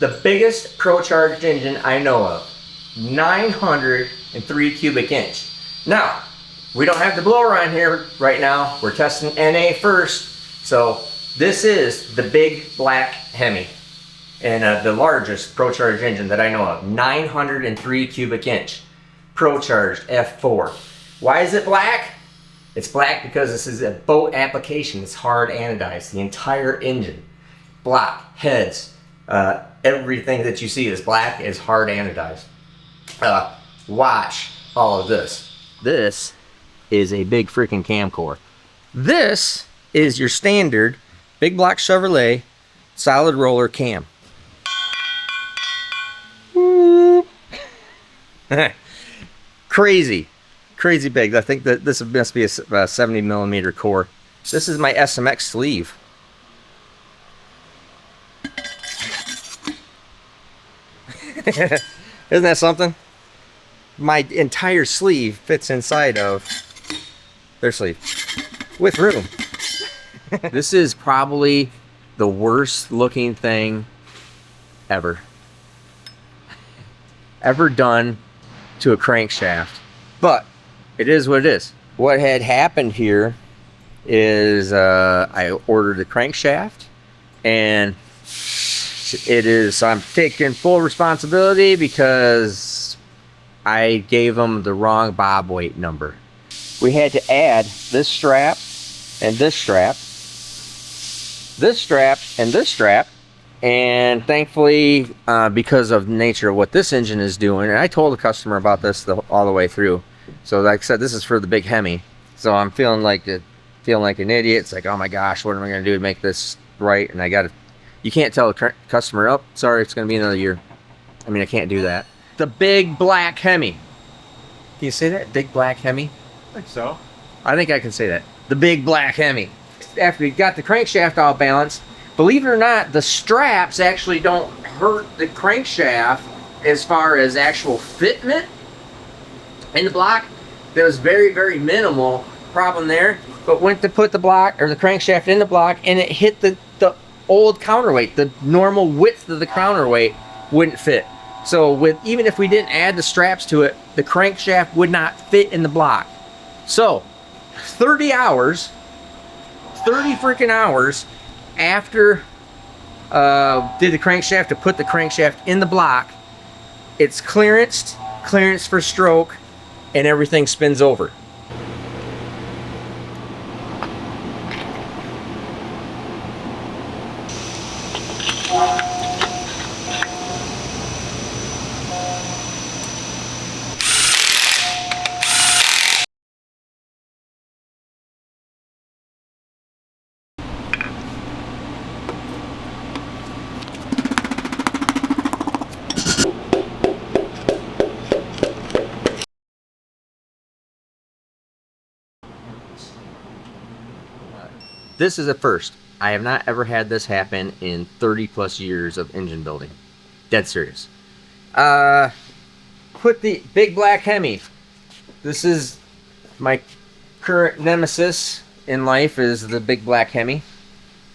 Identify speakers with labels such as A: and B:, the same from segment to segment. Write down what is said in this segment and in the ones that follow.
A: the biggest ProCharged engine I know of. 903 cubic inch. Now, we don't have the blower on here right now. We're testing NA first. So this is the big black Hemi. And the largest ProCharged engine that I know of. 903 cubic inch. ProCharged F4. Why is it black? It's black because this is a boat application. It's hard anodized. The entire engine, block, heads, everything that you see is black is hard anodized. Watch all of this. This is a big freaking cam core. This is your standard big block Chevrolet solid roller cam. Crazy big. I think that this must be a 70 millimeter core. This is my SMX sleeve. Isn't that something? My entire sleeve fits inside of their sleeve with room. This is probably the worst looking thing ever done to a crankshaft, but it is what it is. What had happened here is I ordered the crankshaft, and I'm taking full responsibility because I gave them the wrong bob weight number. We had to add this strap and this strap, this strap and this strap, and thankfully because of the nature of what this engine is doing, and I told the customer about this all the way through. So like I said, this is for the big Hemi. So I'm feeling like an idiot. It's like, oh my gosh, what am I going to do to make this right? And you can't tell the customer, oh, sorry, it's going to be another year. I mean, I can't do that. The big black Hemi. Can you say that? Big black Hemi?
B: I think so.
A: I think I can say that. The big black Hemi. After we got the crankshaft all balanced, believe it or not, the straps actually don't hurt the crankshaft as far as actual fitment in the block. There was very, very minimal problem there. But went to put the block or the crankshaft in the block, and it hit the old counterweight. The normal width of the counterweight wouldn't fit. So even if we didn't add the straps to it, the crankshaft would not fit in the block. So 30 freaking hours after did the crankshaft to put the crankshaft in the block, it's clearance for stroke, and everything spins over. This is a first. I have not ever had this happen in 30 plus years of engine building. Dead serious. Put the big black Hemi. This is my current nemesis in life, is the big black Hemi.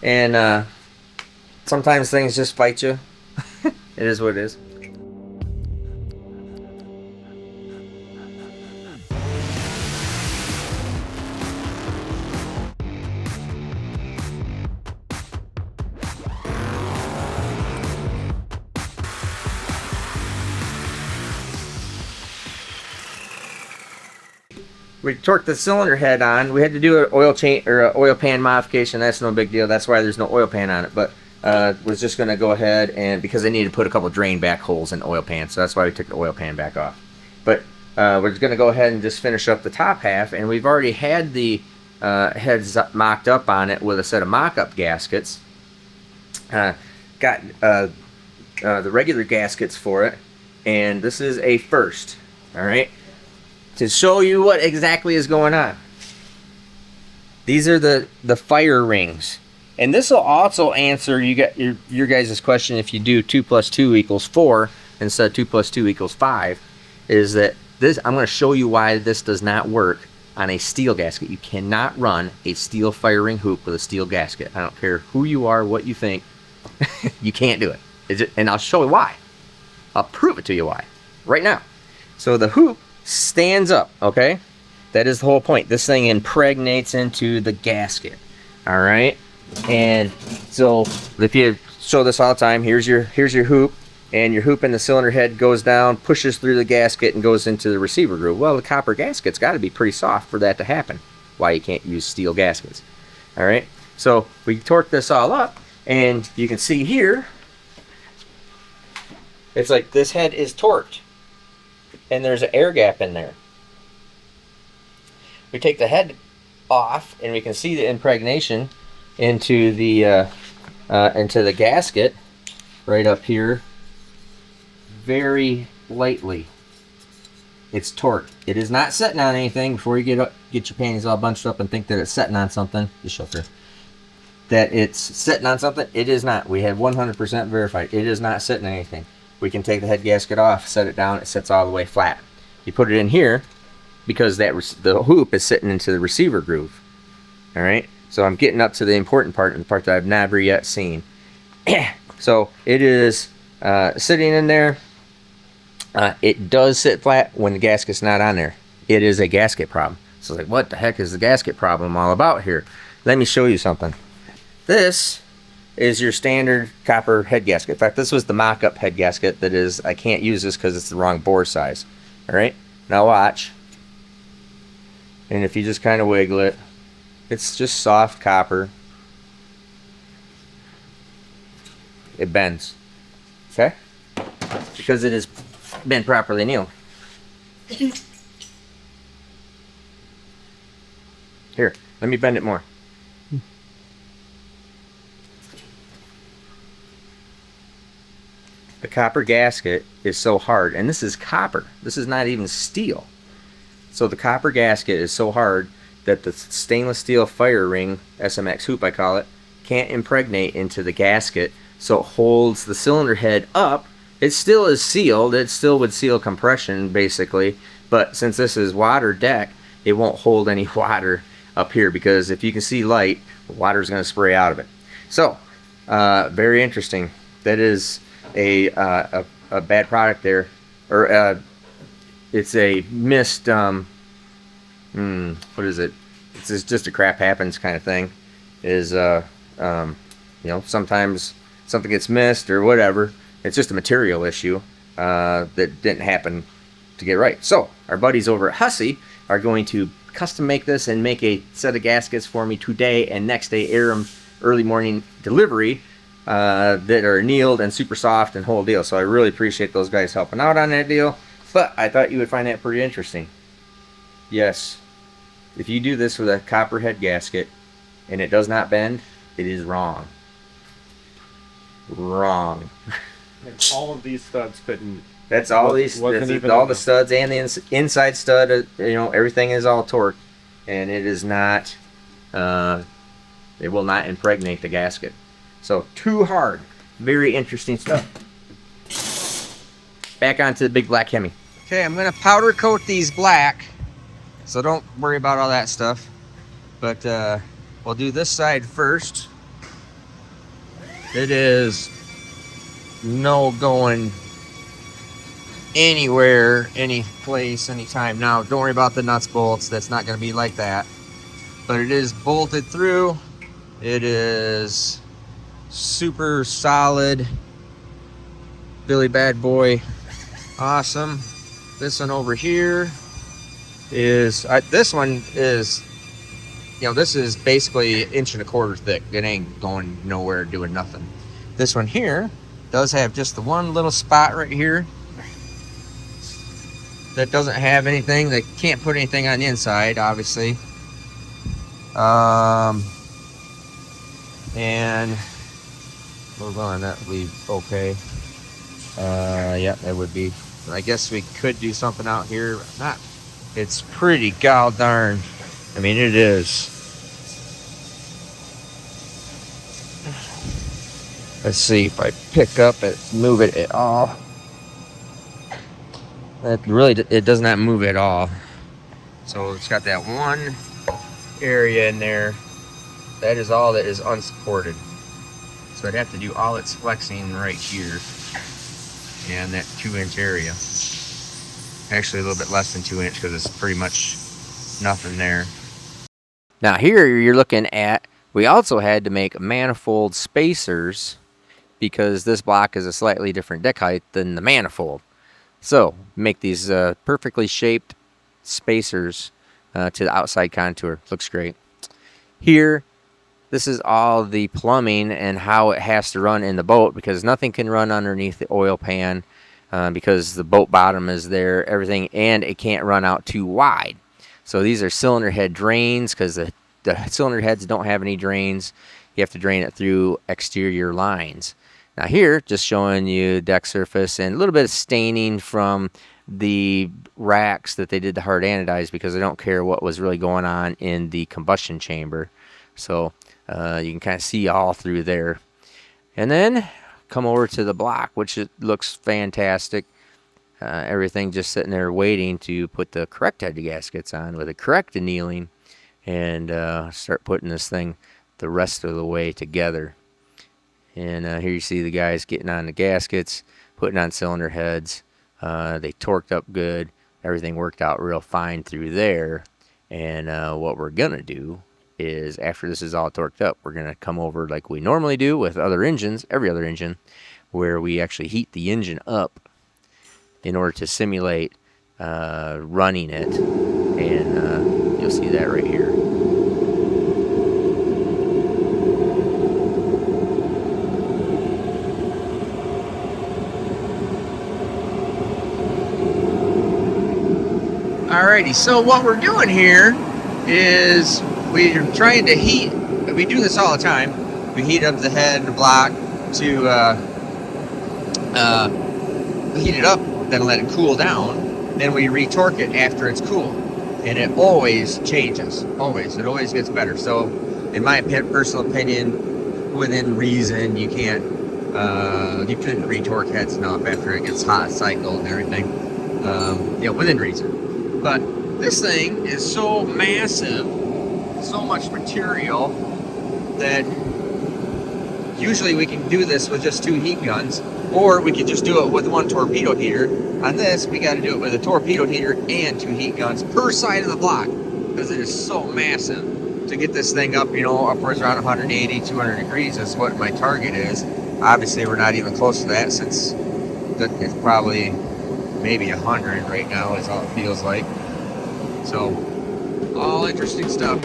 A: And sometimes things just fight you. It is what it is. We torqued the cylinder head on. We had to do an oil change or an oil pan modification. That's no big deal. That's why there's no oil pan on it. But was just going to go ahead, and because I needed to put a couple drain back holes in the oil pan, so that's why we took the oil pan back off. But we're going to go ahead and just finish up the top half, and we've already had the heads mocked up on it with a set of mock-up gaskets. Got the regular gaskets for it, and this is a first. All right. To show you what exactly is going on. These are the fire rings. And this will also answer your guys' question if you do 2 + 2 = 4 instead of 2 + 2 = 5. Is that this? I'm going to show you why this does not work on a steel gasket. You cannot run a steel fire ring hoop with a steel gasket. I don't care who you are, what you think. You can't do it. And I'll show you why. I'll prove it to you why right now. So the hoop stands up, okay? That is the whole point. This thing impregnates into the gasket. All right? And so if you show this all the time, here's your hoop, and your hoop in the cylinder head goes down, pushes through the gasket, and goes into the receiver groove. Well, the copper gasket's got to be pretty soft for that to happen. Why you can't use steel gaskets. All right? So we torque this all up, and you can see here, it's like this head is torqued, and there's an air gap in there. We take the head off, and we can see the impregnation into the gasket right up here. Very lightly, it's torqued. It is not sitting on anything. Before you get your panties all bunched up and think that it's sitting on something, just show her that it's sitting on something. It is not. We have 100% verified. It is not sitting on anything. We can take the head gasket off, set it down. It sits all the way flat. You put it in here because the hoop is sitting into the receiver groove. All right. So I'm getting up to the important part, and the part that I've never yet seen. So it is sitting in there. It does sit flat when the gasket's not on there. It is a gasket problem. So it's like, what the heck is the gasket problem all about here? Let me show you something. This is your standard copper head gasket. In fact, this was the mock-up head gasket that is, I can't use this because it's the wrong bore size. All right, now watch. And if you just kind of wiggle it, it's just soft copper. It bends, okay? Because it has been properly annealed. Here, let me bend it more. The copper gasket is so hard, and this is copper. This is not even steel. So the copper gasket is so hard that the stainless steel fire ring, SMX hoop I call it, can't impregnate into the gasket, so it holds the cylinder head up. It still is sealed. It still would seal compression basically, but since this is water deck, it won't hold any water up here, because if you can see light, water is going to spray out of it. So very interesting. That is a bad product there, or it's a missed what is it? It's just a crap happens kind of thing. Is you know, sometimes something gets missed or whatever. It's just a material issue that didn't happen to get right. So our buddies over at Hussey are going to custom make this and make a set of gaskets for me today, and next day air them early morning delivery that are annealed and super soft and whole deal. So I really appreciate those guys helping out on that deal. But I thought you would find that pretty interesting. Yes, if you do this with a copper head gasket and it does not bend, it is wrong. Wrong.
B: And all of these studs couldn't.
A: That's all these. That's all the studs and the inside stud. You know, everything is all torqued, and it is not. It will not impregnate the gasket. So too hard. Very interesting stuff. Back onto the big black Hemi. Okay, I'm gonna powder coat these black, so don't worry about all that stuff. But we'll do this side first. It is no going anywhere, any place, anytime. Now, don't worry about the nuts, bolts. That's not going to be like that. But it is bolted through. It is super solid. Billy Bad Boy. Awesome. This one over here is, this one is, you know, this is basically 1.25 inches thick. It ain't going nowhere doing nothing. This one here does have just the one little spot right here that doesn't have anything. They can't put anything on the inside, obviously. And we're going, that would be okay. Yeah, that would be. I guess we could do something out here. Not. It's pretty god darn. I mean, it is. Let's see if I pick up it, move it at all. That really, it does not move at all. So it's got that one area in there. That is all that is unsupported. So I'd have to do all its flexing right here and that 2-inch area. Actually a little bit less than 2 inch because it's pretty much nothing there. Now here you're looking at, we also had to make manifold spacers because this block is a slightly different deck height than the manifold. So make these perfectly shaped spacers to the outside contour. Looks great. Here, this is all the plumbing and how it has to run in the boat, because nothing can run underneath the oil pan because the boat bottom is there, everything, and it can't run out too wide. So these are cylinder head drains because the cylinder heads don't have any drains. You have to drain it through exterior lines. Now here, just showing you deck surface and a little bit of staining from the racks that they did the hard anodize because they don't care what was really going on in the combustion chamber. So you can kind of see all through there. And then come over to the block, which it looks fantastic. Everything just sitting there waiting to put the correct head gaskets on with the correct annealing and start putting this thing the rest of the way together. And here you see the guys getting on the gaskets, putting on cylinder heads. They torqued up good. Everything worked out real fine through there. And what we're going to do is, after this is all torqued up, we're going to come over like we normally do with other engines, every other engine, where we actually heat the engine up in order to simulate running it. And you'll see that right here. Alrighty, so what we're doing here is we're trying to heat, we do this all the time, we heat up the head and the block to heat it up, then let it cool down, then we retorque it after it's cool, and it always changes, it always gets better. So in my personal opinion, within reason, you couldn't retorque heads enough after it gets hot cycled and everything, within reason. But this thing is so massive, so much material, that usually we can do this with just 2 heat guns, or we can just do it with 1 torpedo heater. On this, we got to do it with a torpedo heater and 2 heat guns per side of the block, because it is so massive. To get this thing up, upwards around 180, 200 degrees is what my target is. Obviously, we're not even close to that, since it's probably maybe 100 right now is all it feels like. So, all interesting stuff.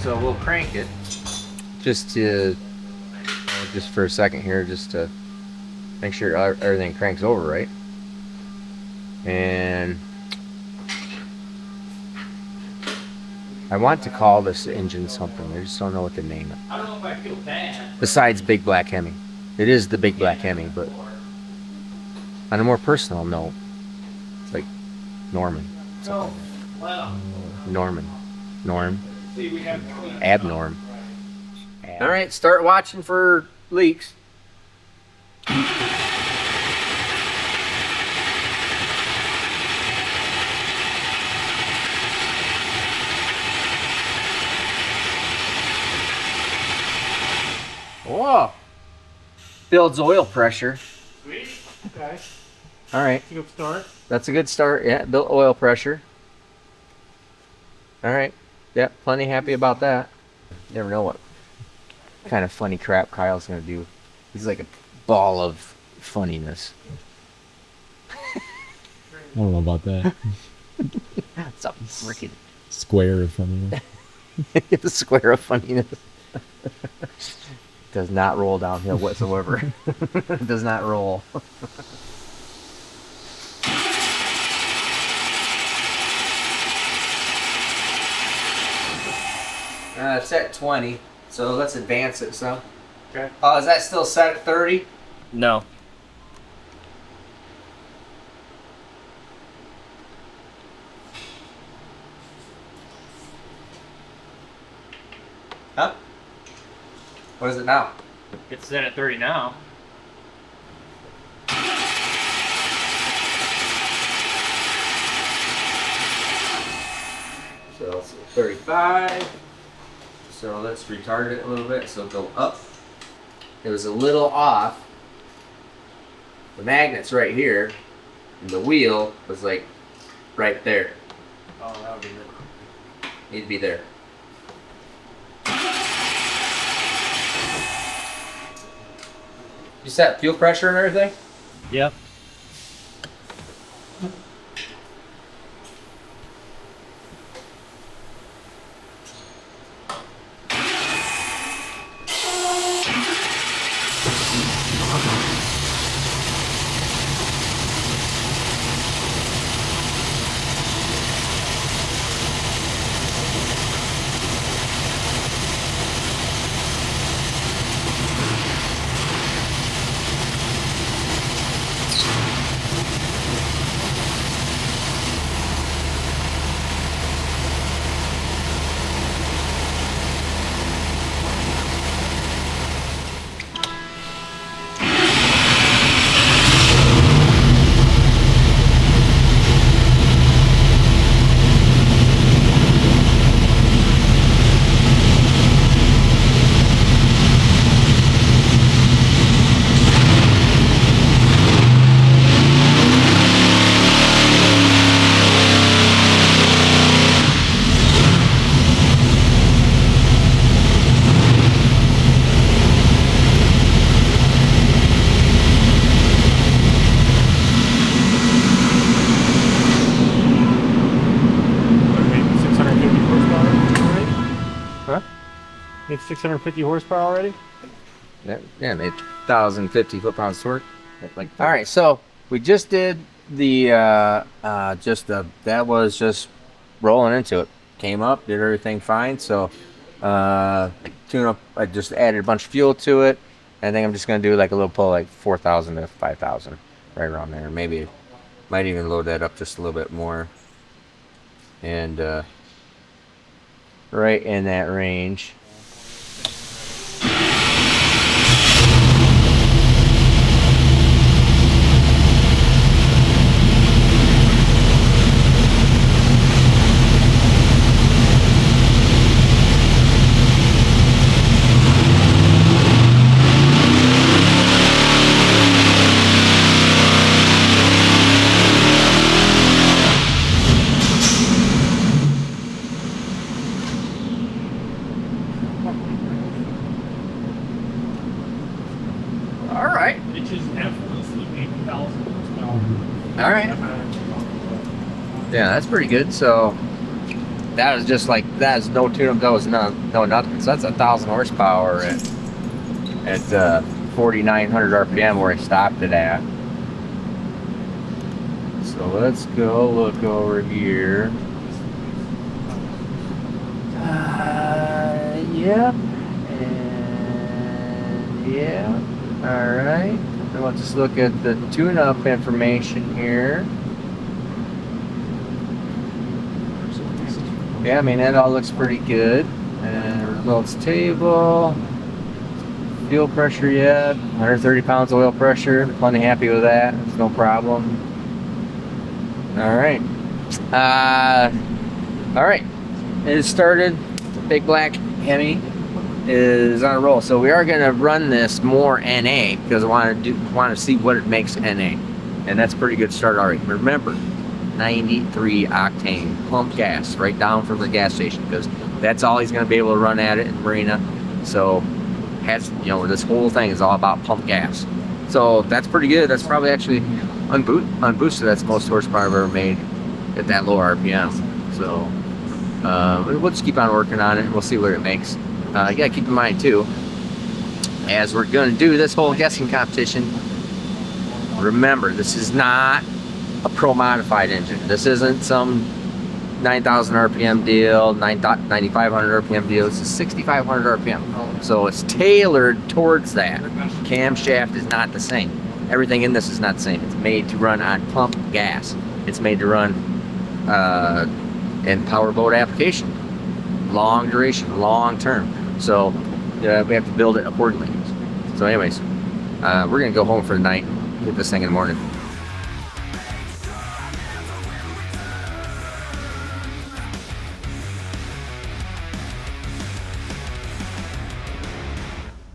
A: So we'll crank it just for a second here, just to make sure everything cranks over right. And I want to call this engine something. I just don't know what to name it. I don't know if I feel bad. Besides Big Black Hemi. It is the Big Black Hemi, but on a more personal note, it's like Norman. No. Wow. Norm. Abnorm. All right, start watching for leaks. Whoa! Builds oil pressure.
B: Sweet. Okay.
A: All right.
B: That's a good start.
A: That's a good start. Yeah, built oil pressure. All right. Yeah, plenty happy about that. Never know what kind of funny crap Kyle's gonna do. He's like a ball of funniness.
C: I don't know about that.
A: It's a freaking
C: Square of funniness.
A: the square of funniness. Does not roll downhill whatsoever. Does not roll. It's at 20, so let's advance it some.
B: Okay.
A: Oh, is that still set at 30?
D: No.
A: Huh? What is it now?
D: It's set at 30 now.
A: So it's 35. So let's retard it a little bit. So go up. It was a little off. The magnet's right here, and the wheel was like right there.
D: Oh, that would be good.
A: Need to be there. You set fuel pressure and everything?
D: Yep.
B: It's 650 horsepower already?
A: Yeah, made 1,050 foot-pounds torque. Like, all right, so we just did the that was just rolling into it. Came up, did everything fine. So tune up. I just added a bunch of fuel to it. I think I'm just gonna do like a little pull, like 4,000 to 5,000, right around there. Maybe might even load that up just a little bit more. And right in that range. All right.
B: Which is effortlessly 8,000 horsepower.
A: All right. Yeah, that's pretty good. So that was just like that's no tune-up. That was no nothing. So that's 1,000 horsepower at 4,900 RPM where I stopped it at. So let's go look over here. Yep. And yeah. All right. Then we'll just look at the tune-up information here. Yeah, I mean, that all looks pretty good. And results table. fuel pressure yet. 130 pounds of oil pressure. Plenty happy with that. It's no problem. All right. All right. It started. The big black Hemi is on a roll. So we are going to run this more NA because I want to see what it makes NA, and that's a pretty good start already. Remember, 93 octane pump gas right down from the gas station because that's all he's going to be able to run at it in Marina. So this whole thing is all about pump gas. So that's pretty good. That's probably actually unboosted. That's the most horsepower I've ever made at that low RPM. So we'll just keep on working on it. We'll see what it makes. You gotta keep in mind too, as we're going to do this whole guessing competition, remember, this is not a pro modified engine. This isn't some 9,000 RPM deal, 9,500 RPM deal. This is 6,500 RPM. So it's tailored towards that. Camshaft is not the same. Everything in this is not the same. It's made to run on pump gas. It's made to run in powerboat application. Long duration, long term. So we have to build it accordingly. So anyways, we're going to go home for the night. Get this thing in the morning.